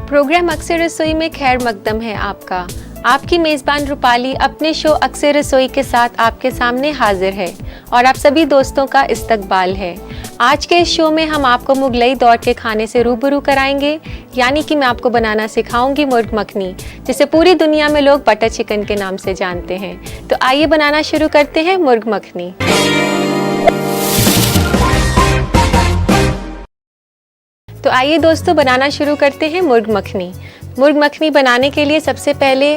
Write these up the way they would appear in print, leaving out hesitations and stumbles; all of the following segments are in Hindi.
प्रोग्राम अक्सर रसोई में खैर मकदम है आपका। आपकी मेज़बान रूपाली अपने शो अक्सर रसोई के साथ आपके सामने हाजिर है और आप सभी दोस्तों का इस्तकबाल है। आज के इस शो में हम आपको मुगलई दौर के खाने से रूबरू कराएंगे, यानी कि मैं आपको बनाना सिखाऊंगी मुर्ग मखनी, जिसे पूरी दुनिया में लोग बटर चिकन के नाम से जानते हैं। तो आइए बनाना शुरू करते हैं मुर्ग मखनी। तो आइए दोस्तों बनाना शुरू करते हैं मुर्ग मखनी। मुर्ग मखनी बनाने के लिए सबसे पहले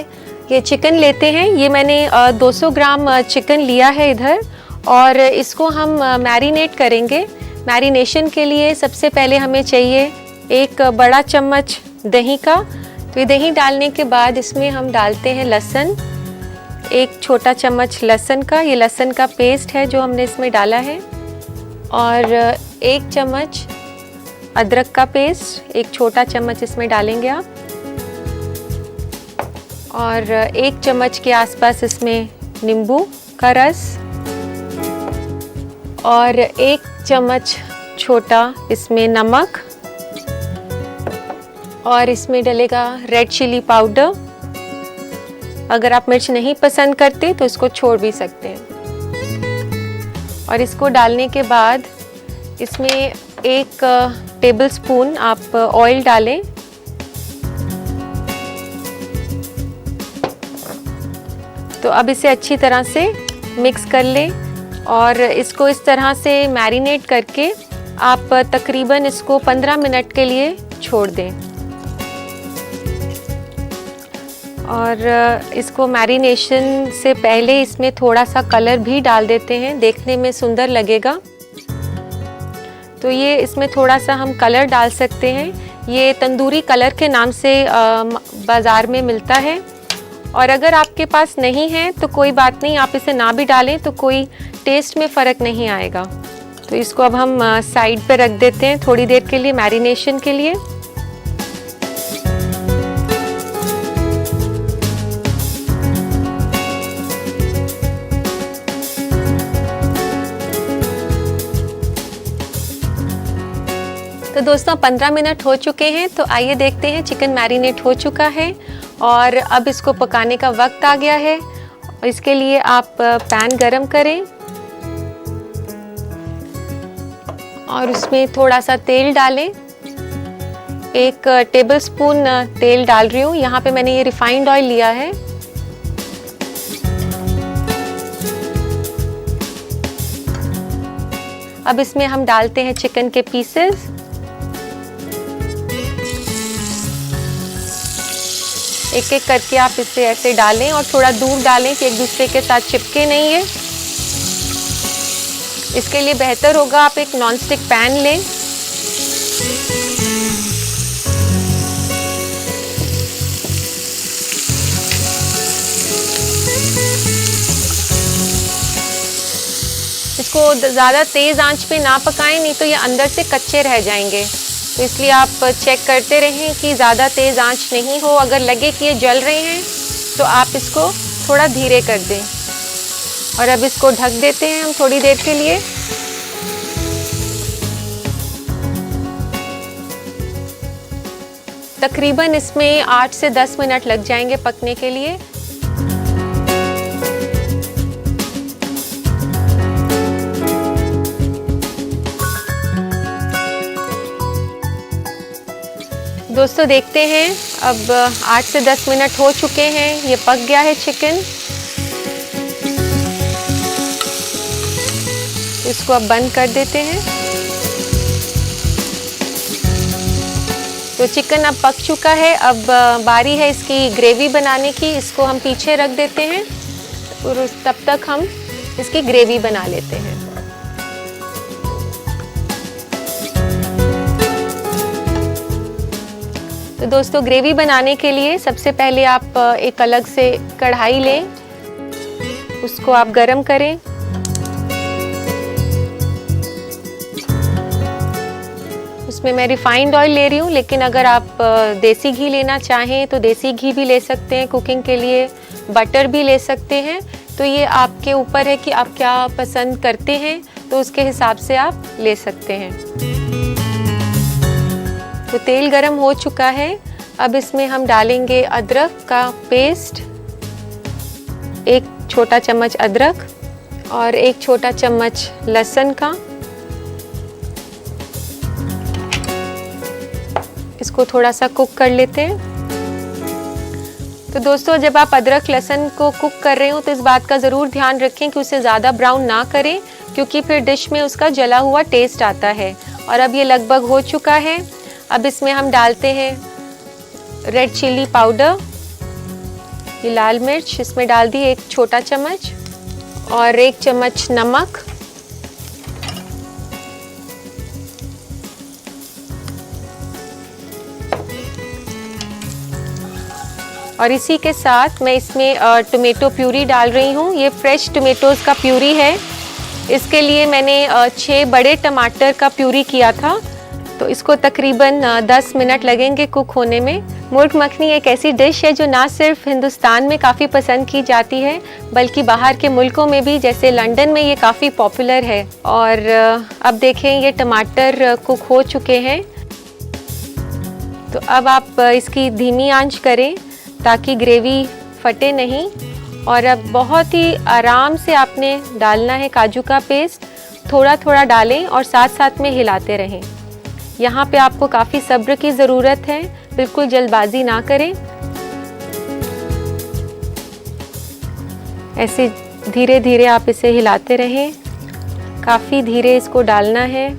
ये चिकन लेते हैं। ये मैंने 200 ग्राम चिकन लिया है इधर, और इसको हम मैरिनेट करेंगे। मैरिनेशन के लिए सबसे पहले हमें चाहिए एक बड़ा चम्मच दही का। तो ये दही डालने के बाद इसमें हम डालते हैं लहसुन, एक छोटा चम्मच लहसुन का। ये लहसुन का पेस्ट है जो हमने इसमें डाला है, और एक चम्मच अदरक का पेस्ट, एक छोटा चम्मच इसमें डालेंगे आप, और एक चम्मच के आसपास इसमें नींबू का रस, और एक चम्मच छोटा इसमें नमक, और इसमें डलेगा रेड चिली पाउडर। अगर आप मिर्च नहीं पसंद करते तो इसको छोड़ भी सकते हैं। और इसको डालने के बाद इसमें एक टेबलस्पून आप ऑयल डालें। तो अब इसे अच्छी तरह से मिक्स कर लें, और इसको इस तरह से मैरिनेट करके आप तकरीबन इसको 15 मिनट के लिए छोड़ दें। और इसको मैरिनेशन से पहले इसमें थोड़ा सा कलर भी डाल देते हैं, देखने में सुंदर लगेगा। तो ये इसमें थोड़ा सा हम कलर डाल सकते हैं। ये तंदूरी कलर के नाम से बाज़ार में मिलता है, और अगर आपके पास नहीं है तो कोई बात नहीं, आप इसे ना भी डालें तो कोई टेस्ट में फ़र्क नहीं आएगा। तो इसको अब हम साइड पे रख देते हैं थोड़ी देर के लिए मैरिनेशन के लिए। तो दोस्तों 15 मिनट हो चुके हैं, तो आइए देखते हैं चिकन मैरिनेट हो चुका है और अब इसको पकाने का वक्त आ गया है। इसके लिए आप पैन गरम करें और उसमें थोड़ा सा तेल डालें। एक टेबलस्पून तेल डाल रही हूँ। यहाँ पे मैंने ये रिफाइंड ऑयल लिया है। अब इसमें हम डालते हैं चिकन के पीसेस। एक एक करके आप इसे ऐसे डालें और थोड़ा दूर डालें कि एक दूसरे के साथ चिपके नहीं है। इसके लिए बेहतर होगा आप एक नॉनस्टिक पैन लें। इसको ज़्यादा तेज़ आंच पे ना पकाएं, नहीं तो ये अंदर से कच्चे रह जाएंगे। तो इसलिए आप चेक करते रहें कि ज़्यादा तेज़ आंच नहीं हो। अगर लगे कि ये जल रहे हैं तो आप इसको थोड़ा धीरे कर दें। और अब इसको ढक देते हैं हम थोड़ी देर के लिए। तकरीबन इसमें 8 से 10 मिनट लग जाएंगे पकने के लिए। दोस्तों देखते हैं, अब 8 से 10 मिनट हो चुके हैं। ये पक गया है चिकन। इसको अब बंद कर देते हैं। तो चिकन अब पक चुका है। अब बारी है इसकी ग्रेवी बनाने की। इसको हम पीछे रख देते हैं और तब तक हम इसकी ग्रेवी बना लेते हैं। तो दोस्तों ग्रेवी बनाने के लिए सबसे पहले आप एक अलग से कढ़ाई लें, उसको आप गरम करें। उसमें मैं रिफाइंड ऑयल ले रही हूँ, लेकिन अगर आप देसी घी लेना चाहें तो देसी घी भी ले सकते हैं। कुकिंग के लिए बटर भी ले सकते हैं। तो ये आपके ऊपर है कि आप क्या पसंद करते हैं, तो उसके हिसाब से आप ले सकते हैं। तो तेल गरम हो चुका है। अब इसमें हम डालेंगे अदरक का पेस्ट, 1 छोटा चम्मच अदरक और 1 छोटा चम्मच लहसुन का। इसको थोड़ा सा कुक कर लेते हैं। तो दोस्तों, जब आप अदरक लहसुन को कुक कर रहे हो तो इस बात का ज़रूर ध्यान रखें कि उसे ज़्यादा ब्राउन ना करें, क्योंकि फिर डिश में उसका जला हुआ टेस्ट आता है। और अब ये लगभग हो चुका है। अब इसमें हम डालते हैं रेड चिली पाउडर, ये लाल मिर्च इसमें डाल दी 1 छोटा चम्मच, और 1 चम्मच नमक, और इसी के साथ मैं इसमें टोमेटो प्यूरी डाल रही हूँ। ये फ्रेश टोमेटोज़ का प्यूरी है। इसके लिए मैंने 6 बड़े टमाटर का प्यूरी किया था। तो इसको तकरीबन 10 मिनट लगेंगे कुक होने में। मुर्ग मखनी एक ऐसी डिश है जो ना सिर्फ हिंदुस्तान में काफ़ी पसंद की जाती है, बल्कि बाहर के मुल्कों में भी, जैसे लंदन में ये काफ़ी पॉपुलर है। और अब देखें, ये टमाटर कुक हो चुके हैं। तो अब आप इसकी धीमी आंच करें ताकि ग्रेवी फटे नहीं। और अब बहुत ही आराम से आपने डालना है काजू का पेस्ट, थोड़ा थोड़ा डालें और साथ साथ में हिलाते रहें। यहाँ पे आपको काफ़ी सब्र की ज़रूरत है, बिल्कुल जल्दबाजी ना करें। ऐसे धीरे धीरे आप इसे हिलाते रहें, काफ़ी धीरे इसको डालना है।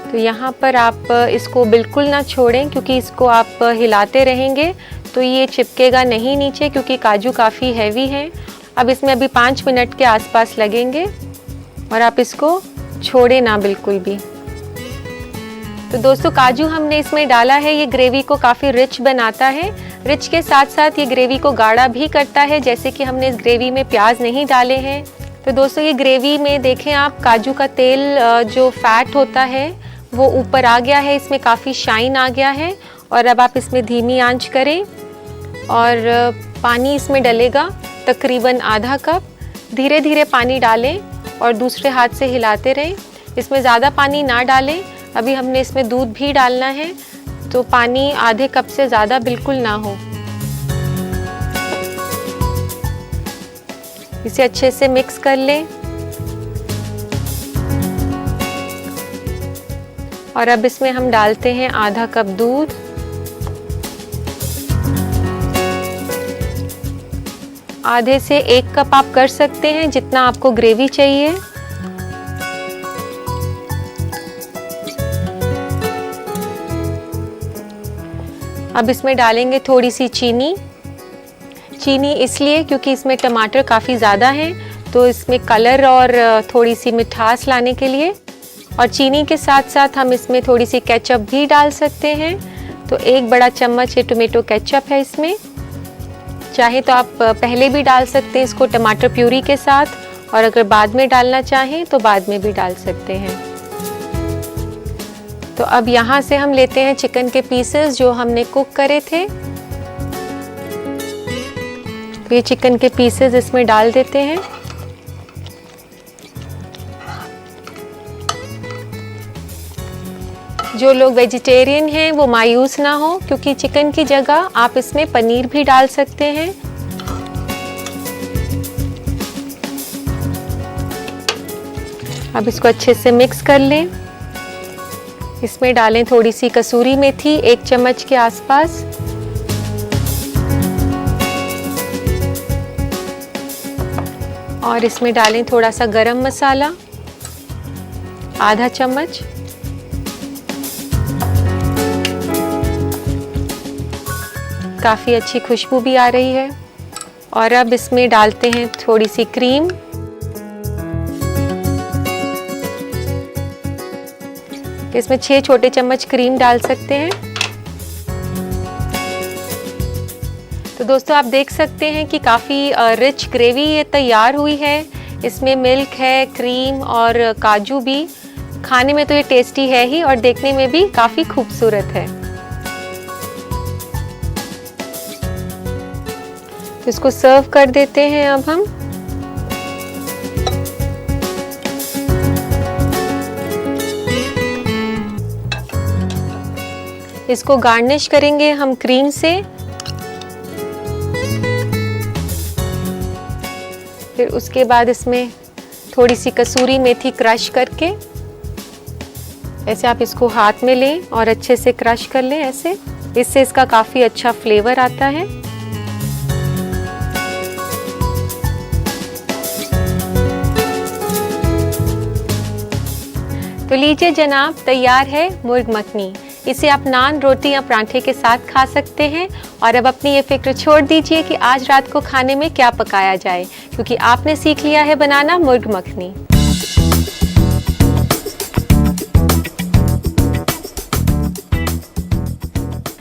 तो यहाँ पर आप इसको बिल्कुल ना छोड़ें, क्योंकि इसको आप हिलाते रहेंगे तो ये चिपकेगा नहीं नीचे, क्योंकि काजू काफ़ी हैवी हैं। अब इसमें अभी 5 मिनट के आसपास लगेंगे और आप इसको छोड़ें ना बिल्कुल भी। तो दोस्तों, काजू हमने इसमें डाला है, ये ग्रेवी को काफ़ी रिच बनाता है। रिच के साथ साथ ये ग्रेवी को गाढ़ा भी करता है, जैसे कि हमने इस ग्रेवी में प्याज नहीं डाले हैं। तो दोस्तों, ये ग्रेवी में देखें आप, काजू का तेल जो फैट होता है वो ऊपर आ गया है, इसमें काफ़ी शाइन आ गया है। और अब आप इसमें धीमी आंच करें और पानी इसमें डलेगा तकरीबन आधा कप। धीरे धीरे पानी डालें और दूसरे हाथ से हिलाते रहें। इसमें ज़्यादा पानी ना डालें, अभी हमने इसमें दूध भी डालना है, तो पानी आधे कप से ज़्यादा बिल्कुल ना हो। इसे अच्छे से मिक्स कर लें। और अब इसमें हम डालते हैं आधा कप दूध। आधे से 1 कप आप कर सकते हैं, जितना आपको ग्रेवी चाहिए। अब इसमें डालेंगे थोड़ी सी चीनी। चीनी इसलिए क्योंकि इसमें टमाटर काफ़ी ज़्यादा हैं, तो इसमें कलर और थोड़ी सी मिठास लाने के लिए। और चीनी के साथ साथ हम इसमें थोड़ी सी केचप भी डाल सकते हैं। तो 1 बड़ा चम्मच ये टोमेटो केचप है इसमें। चाहे तो आप पहले भी डाल सकते हैं इसको टमाटर प्यूरी के साथ, और अगर बाद में डालना चाहें तो बाद में भी डाल सकते हैं। तो अब यहाँ से हम लेते हैं चिकन के पीसेस जो हमने कुक करे थे। तो ये चिकन के पीसेस इसमें डाल देते हैं। जो लोग वेजिटेरियन हैं वो मायूस ना हो, क्योंकि चिकन की जगह आप इसमें पनीर भी डाल सकते हैं। अब इसको अच्छे से मिक्स कर लें। इसमें डालें थोड़ी सी कसूरी मेथी, 1 चम्मच के आसपास। और इसमें डालें थोड़ा सा गरम मसाला, आधा चम्मच। काफ़ी अच्छी खुशबू भी आ रही है। और अब इसमें डालते हैं थोड़ी सी क्रीम। इसमें 6 छोटे चम्मच क्रीम डाल सकते हैं। तो दोस्तों, आप देख सकते हैं कि काफ़ी रिच ग्रेवी ये तैयार हुई है। इसमें मिल्क है, क्रीम और काजू भी। खाने में तो ये टेस्टी है ही, और देखने में भी काफ़ी खूबसूरत है। तो इसको सर्व कर देते हैं अब हम। इसको गार्निश करेंगे हम क्रीम से। फिर उसके बाद इसमें थोड़ी सी कसूरी मेथी क्रश करके, ऐसे आप इसको हाथ में लें और अच्छे से क्रश कर लें ऐसे, इससे इसका काफ़ी अच्छा फ्लेवर आता है। तो लीजिए जनाब, तैयार है मुर्ग मखनी। इसे आप नान, रोटी या पराठे के साथ खा सकते हैं। और अब अपनी ये फिक्र छोड़ दीजिए कि आज रात को खाने में क्या पकाया जाए, क्योंकि आपने सीख लिया है बनाना मुर्ग मखनी।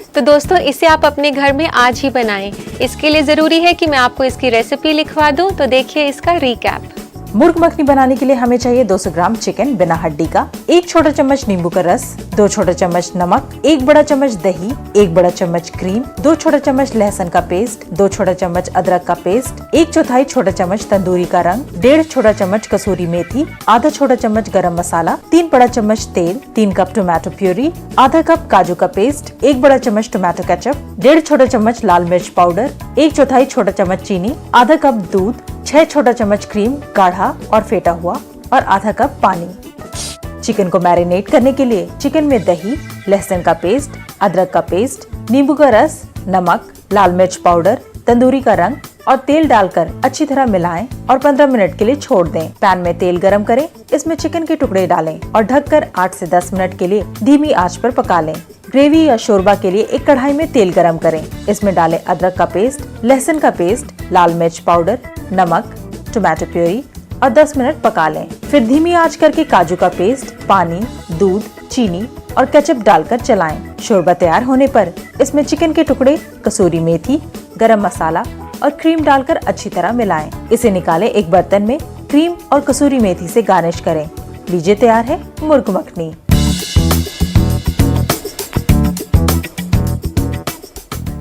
तो दोस्तों, इसे आप अपने घर में आज ही बनाएं। इसके लिए ज़रूरी है कि मैं आपको इसकी रेसिपी लिखवा दूं। तो देखिए इसका रिकैप। मुर्ग मखनी बनाने के लिए हमें चाहिए 200 ग्राम चिकन बिना हड्डी का, 1 छोटा चम्मच नींबू का रस, 2 छोटा चम्मच नमक, 1 बड़ा चम्मच दही, 1 बड़ा चम्मच क्रीम, 2 छोटा चम्मच लहसुन का पेस्ट, 2 छोटा चम्मच अदरक का पेस्ट, 1/4 छोटा चम्मच तंदूरी का रंग, 1.5 छोटा चम्मच कसूरी मेथी, आधा छोटा चम्मच गरम मसाला, 3 बड़ा चम्मच तेल, 3 कप टोमेटो प्यूरी, आधा कप काजू का पेस्ट, 1 बड़ा चम्मच टोमेटो केचप, 1.5 छोटा चम्मच लाल मिर्च पाउडर, 1/4 छोटा चम्मच चीनी, आधा कप दूध, 6 छोटा चम्मच क्रीम गाढ़ा और फेटा हुआ और आधा कप पानी। चिकन को मैरिनेट करने के लिए चिकन में दही, लहसुन का पेस्ट, अदरक का पेस्ट, नींबू का रस, नमक, लाल मिर्च पाउडर, तंदूरी का रंग और तेल डालकर अच्छी तरह मिलाएं और 15 मिनट के लिए छोड़ दें। पैन में तेल गरम करें, इसमें चिकन के टुकड़े डालें और ढककर 8 से 10 मिनट के लिए धीमी आंच पर पका लें। ग्रेवी या शोरबा के लिए एक कढ़ाई में तेल गरम करें, इसमें डालें अदरक का पेस्ट, लहसुन का पेस्ट, लाल मिर्च पाउडर, नमक, टोमेटो प्यूरी और 10 मिनट पका लें। फिर धीमी आंच करके काजू का पेस्ट, पानी, दूध, चीनी और केचप डालकर चलाएं। शोरबा तैयार होने पर इसमें चिकन के टुकड़े, कसूरी मेथी, गरम मसाला और क्रीम डालकर अच्छी तरह मिलाएं। इसे निकालें, एक बर्तन में क्रीम और कसूरी मेथी से गार्निश करें। लीजिए, तैयार है मुर्ग मखनी।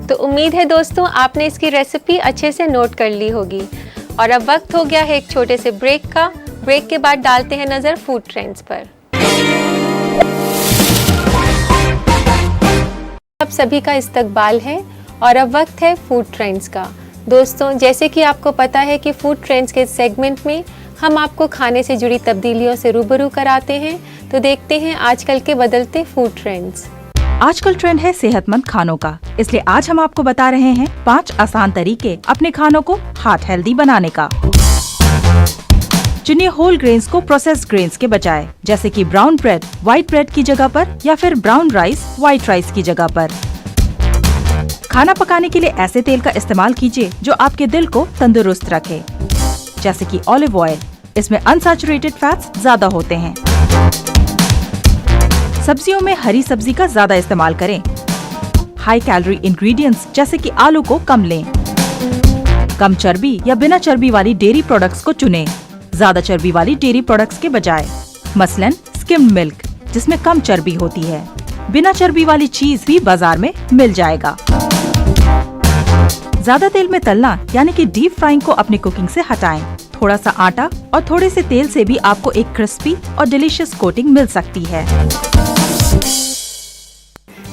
तो उम्मीद है दोस्तों आपने इसकी रेसिपी अच्छे से नोट कर ली होगी। और अब वक्त हो गया है एक छोटे से ब्रेक का। ब्रेक के बाद डालते हैं नजर फूड ट्रेंड्स पर। अब सभी का इस्तकबाल है और अब वक्त है फूड ट्रेंड्स का। दोस्तों, जैसे कि आपको पता है कि फूड ट्रेंड्स के सेगमेंट में हम आपको खाने से जुड़ी तब्दीलियों से रूबरू कराते हैं। तो देखते हैं आजकल के बदलते फूड ट्रेंड्स। आजकल ट्रेंड है सेहतमंद खानों का, इसलिए आज हम आपको बता रहे हैं 5 आसान तरीके अपने खानों को हार्ट हेल्दी बनाने का। चुनिए होल ग्रेन्स को प्रोसेस्ड ग्रेन्स के बजाय, जैसे कि ब्राउन ब्रेड व्हाइट ब्रेड की जगह पर या फिर ब्राउन राइस व्हाइट राइस की जगह पर। खाना पकाने के लिए ऐसे तेल का इस्तेमाल कीजिए जो आपके दिल को तंदुरुस्त रखे, जैसे कि ऑलिव ऑयल। इसमें अनसैचुरेटेड फैट्स ज्यादा होते हैं। सब्जियों में हरी सब्जी का ज्यादा इस्तेमाल करें। हाई कैलोरी इंग्रेडिएंट्स जैसे कि आलू को कम लें। कम चर्बी या बिना चर्बी वाली डेयरी प्रोडक्ट्स को चुनें, ज्यादा चर्बी वाली डेयरी प्रोडक्ट्स के बजाय। मसलन स्किम्ड मिल्क, जिसमें कम चर्बी होती है। बिना चर्बी वाली चीज भी बाजार में मिल जाएगा। ज्यादा तेल में तलना यानी कि डीप फ्राइंग को अपनी कुकिंग से हटाएं। थोड़ा सा आटा और थोड़े से तेल से भी आपको एक क्रिस्पी और डिलीशियस कोटिंग मिल सकती है।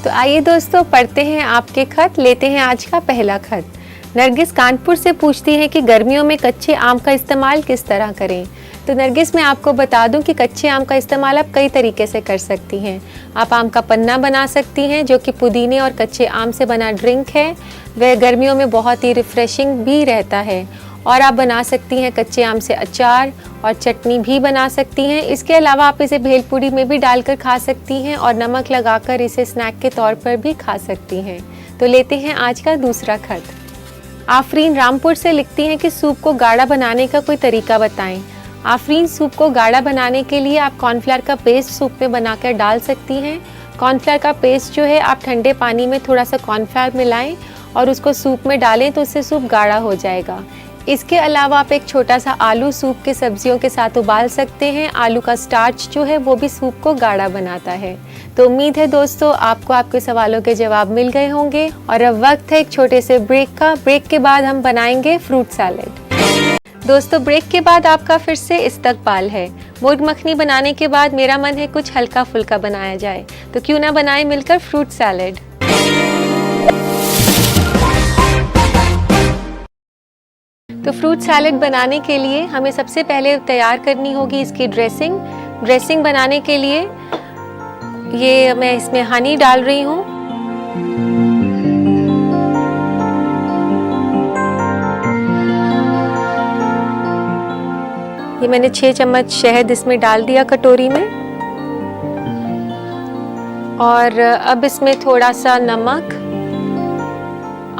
तो आइए दोस्तों, पढ़ते हैं आपके खत। लेते हैं आज का पहला खत। नरगिस कानपुर से पूछती है कि गर्मियों में कच्चे आम का इस्तेमाल किस तरह करें। तो नरगिस, मैं आपको बता दूं कि कच्चे आम का इस्तेमाल आप कई तरीके से कर सकती हैं। आप आम का पन्ना बना सकती हैं, जो कि पुदीने और कच्चे आम से बना ड्रिंक है। वह गर्मियों में बहुत ही रिफ्रेशिंग भी रहता है। और आप बना सकती हैं कच्चे आम से अचार और चटनी भी बना सकती हैं। इसके अलावा आप इसे भेलपूरी में भी डालकर खा सकती हैं और नमक लगाकर इसे स्नैक के तौर पर भी खा सकती हैं। तो लेते हैं आज का दूसरा खत। आफरीन रामपुर से लिखती हैं कि सूप को गाढ़ा बनाने का कोई तरीका बताएं। आफरीन, सूप को गाढ़ा बनाने के लिए आप कॉर्नफ्लावर का पेस्ट सूप में बनाकर डाल सकती हैं। कॉर्नफ्लावर का पेस्ट जो है आप ठंडे पानी में थोड़ा सा कॉर्नफ्लावर मिलाएं और उसको सूप में डालें, तो उससे सूप गाढ़ा हो जाएगा। इसके अलावा आप एक छोटा सा आलू सूप के सब्जियों के साथ उबाल सकते हैं। आलू का स्टार्च जो है वो भी सूप को गाढ़ा बनाता है। तो उम्मीद है दोस्तों आपको आपके सवालों के जवाब मिल गए होंगे और अब वक्त है एक छोटे से ब्रेक का। ब्रेक के बाद हम बनाएंगे फ्रूट सैलेड। दोस्तों ब्रेक के बाद आपका फिर से इस्तकबाल है। मुर्ग मखनी बनाने के बाद मेरा मन है कुछ हल्का फुल्का बनाया जाए, तो क्यों ना बनाए मिलकर फ्रूट सैलेड। तो फ्रूट सैलेड बनाने के लिए हमें सबसे पहले तैयार करनी होगी इसकी ड्रेसिंग। ड्रेसिंग बनाने के लिए ये मैं इसमें हनी डाल रही हूँ। ये मैंने 6 चम्मच शहद इसमें डाल दिया कटोरी में। और अब इसमें थोड़ा सा नमक,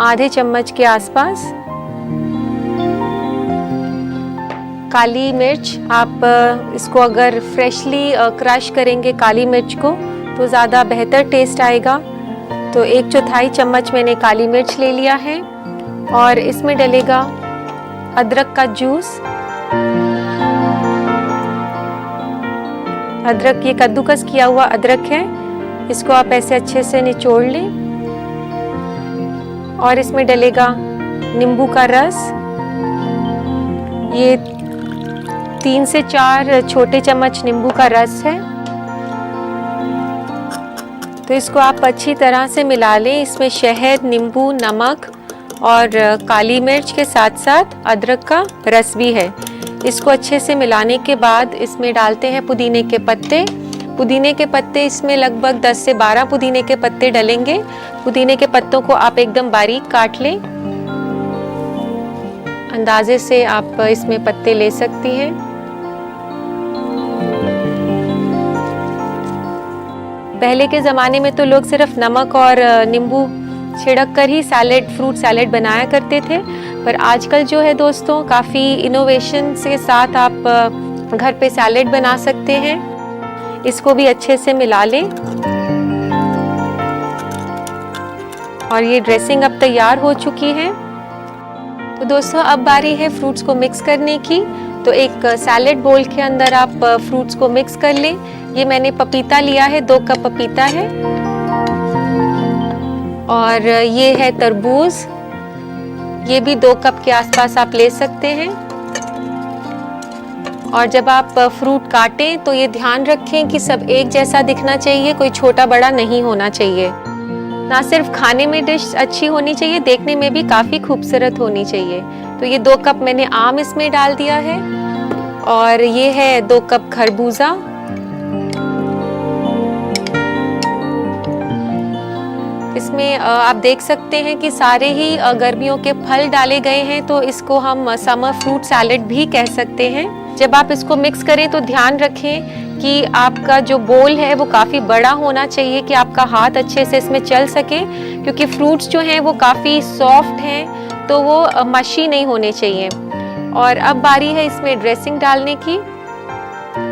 आधे चम्मच के आसपास। काली मिर्च, आप इसको अगर फ्रेशली क्रश करेंगे काली मिर्च को तो ज़्यादा बेहतर टेस्ट आएगा। तो 1/4 चम्मच मैंने काली मिर्च ले लिया है। और इसमें डलेगा अदरक का जूस। अदरक, ये कद्दूकस किया हुआ अदरक है, इसको आप ऐसे अच्छे से निचोड़ लें। और इसमें डलेगा नींबू का रस। ये 3 से 4 छोटे चम्मच नींबू का रस है। तो इसको आप अच्छी तरह से मिला लें। इसमें शहद, नींबू, नमक और काली मिर्च के साथ साथ अदरक का रस भी है। इसको अच्छे से मिलाने के बाद इसमें डालते हैं पुदीने के पत्ते। पुदीने के पत्ते इसमें लगभग 10 से 12 पुदीने के पत्ते डलेंगे। पुदीने के पत्तों को आप एकदम बारीक काट लें। अंदाजे से आप इसमें पत्ते ले सकती हैं। पहले के ज़माने में तो लोग सिर्फ नमक और नींबू छिड़क कर ही फ्रूट सैलेड बनाया करते थे, पर आजकल जो है दोस्तों काफ़ी इनोवेशन के साथ आप घर पे सैलेड बना सकते हैं। इसको भी अच्छे से मिला लें। और ये ड्रेसिंग अब तैयार हो चुकी है। तो दोस्तों अब बारी है फ्रूट्स को मिक्स करने की। तो एक सैलेड बोल के अंदर आप फ्रूट्स को मिक्स कर लें। ये मैंने पपीता लिया है, 2 कप पपीता है। और ये है तरबूज, ये भी 2 कप के आसपास आप ले सकते हैं। और जब आप फ्रूट काटें तो ये ध्यान रखें कि सब एक जैसा दिखना चाहिए, कोई छोटा बड़ा नहीं होना चाहिए। ना सिर्फ खाने में डिश अच्छी होनी चाहिए, देखने में भी काफ़ी खूबसूरत होनी चाहिए। तो ये 2 कप मैंने आम इसमें डाल दिया है। और ये है 2 कप खरबूजा। इसमें आप देख सकते हैं कि सारे ही गर्मियों के फल डाले गए हैं, तो इसको हम समर फ्रूट सैलेड भी कह सकते हैं। जब आप इसको मिक्स करें तो ध्यान रखें कि आपका जो बोल है वो काफ़ी बड़ा होना चाहिए कि आपका हाथ अच्छे से इसमें चल सके, क्योंकि फ्रूट्स जो हैं वो काफ़ी सॉफ्ट हैं, तो वो मशी नहीं होने चाहिए। और अब बारी है इसमें ड्रेसिंग डालने की।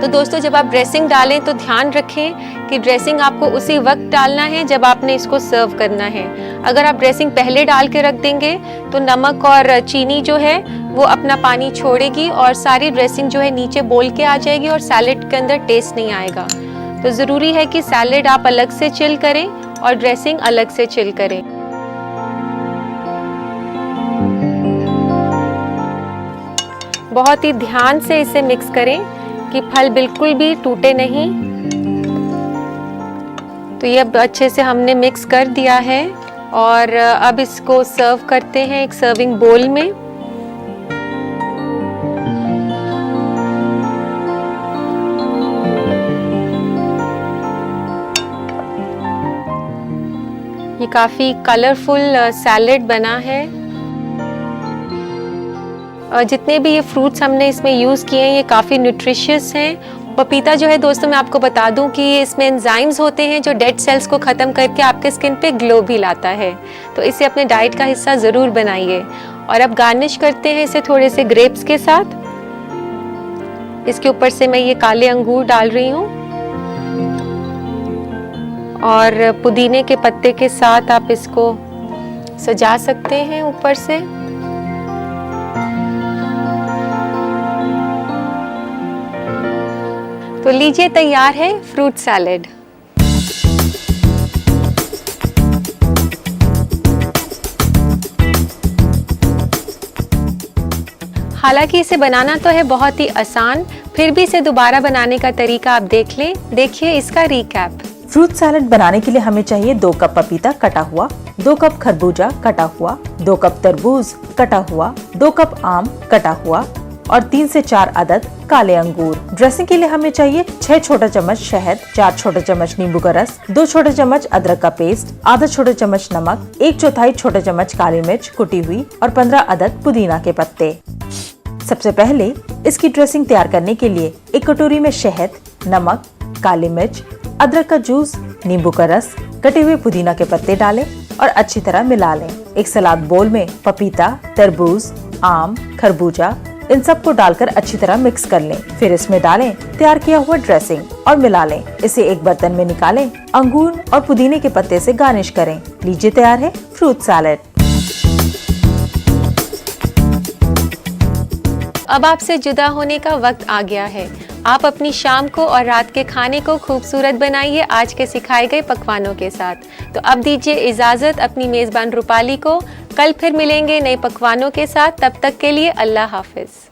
तो दोस्तों जब आप ड्रेसिंग डालें तो ध्यान रखें कि ड्रेसिंग आपको उसी वक्त डालना है जब आपने इसको सर्व करना है। अगर आप ड्रेसिंग पहले डाल के रख देंगे तो नमक और चीनी जो है वो अपना पानी छोड़ेगी और सारी ड्रेसिंग जो है नीचे बोल के आ जाएगी और सैलेड के अंदर टेस्ट नहीं आएगा। तो ज़रूरी है कि सैलेड आप अलग से चिल करें और ड्रेसिंग अलग से चिल करें। बहुत ही ध्यान से इसे मिक्स करें कि फल बिल्कुल भी टूटे नहीं। तो ये अब अच्छे से हमने मिक्स कर दिया है और अब इसको सर्व करते हैं एक सर्विंग बोल में। ये काफ़ी कलरफुल सैलेड बना है। जितने भी ये फ्रूट्स हमने इसमें यूज़ किए हैं ये काफ़ी न्यूट्रिशियस हैं। पपीता जो है दोस्तों मैं आपको बता दूं कि इसमें एंजाइम्स होते हैं जो डेड सेल्स को ख़त्म करके आपके स्किन पे ग्लो भी लाता है। तो इसे अपने डाइट का हिस्सा ज़रूर बनाइए। और अब गार्निश करते हैं इसे थोड़े से ग्रेप्स के साथ। इसके ऊपर से मैं ये काले अंगूर डाल रही हूँ और पुदीने के पत्ते के साथ आप इसको सजा सकते हैं ऊपर से। तो लीजिए, तैयार है फ्रूट सैलेड। हालांकि इसे बनाना तो है बहुत ही आसान, फिर भी इसे दोबारा बनाने का तरीका आप देख लें। देखिए इसका रिकैप। फ्रूट सैलेड बनाने के लिए हमें चाहिए 2 कप पपीता कटा हुआ, 2 कप खरबूजा कटा हुआ, 2 कप तरबूज कटा हुआ, 2 कप आम कटा हुआ और 3 से 4 अदद काले अंगूर। ड्रेसिंग के लिए हमें चाहिए 6 छोटा चम्मच शहद, 4 छोटा चम्मच नींबू का रस, 2 छोटे चम्मच अदरक का पेस्ट, आधा छोटा चम्मच नमक, 1/4 छोटा चम्मच काली मिर्च कुटी हुई और 15 अदद पुदीना के पत्ते। सबसे पहले इसकी ड्रेसिंग तैयार करने के लिए एक कटोरी में शहद, नमक, काली मिर्च, अदरक का जूस, नींबू का रस, कटे हुए पुदीना के पत्ते डालें और अच्छी तरह मिला लें। एक सलाद बोल में पपीता, तरबूज, आम, खरबूजा इन सबको डालकर अच्छी तरह मिक्स कर लें। फिर इसमें डालें तैयार किया हुआ ड्रेसिंग और मिला लें। इसे एक बर्तन में निकालें। अंगूर और पुदीने के पत्ते से गार्निश करें। लीजिए, तैयार है फ्रूट सैलेड। अब आपसे जुदा होने का वक्त आ गया है। आप अपनी शाम को और रात के खाने को खूबसूरत बनाइए आज के सिखाए गए पकवानों के साथ। तो अब दीजिए इजाज़त अपनी मेज़बान रूपाली को। कल फिर मिलेंगे नए पकवानों के साथ। तब तक के लिए अल्लाह हाफिज़।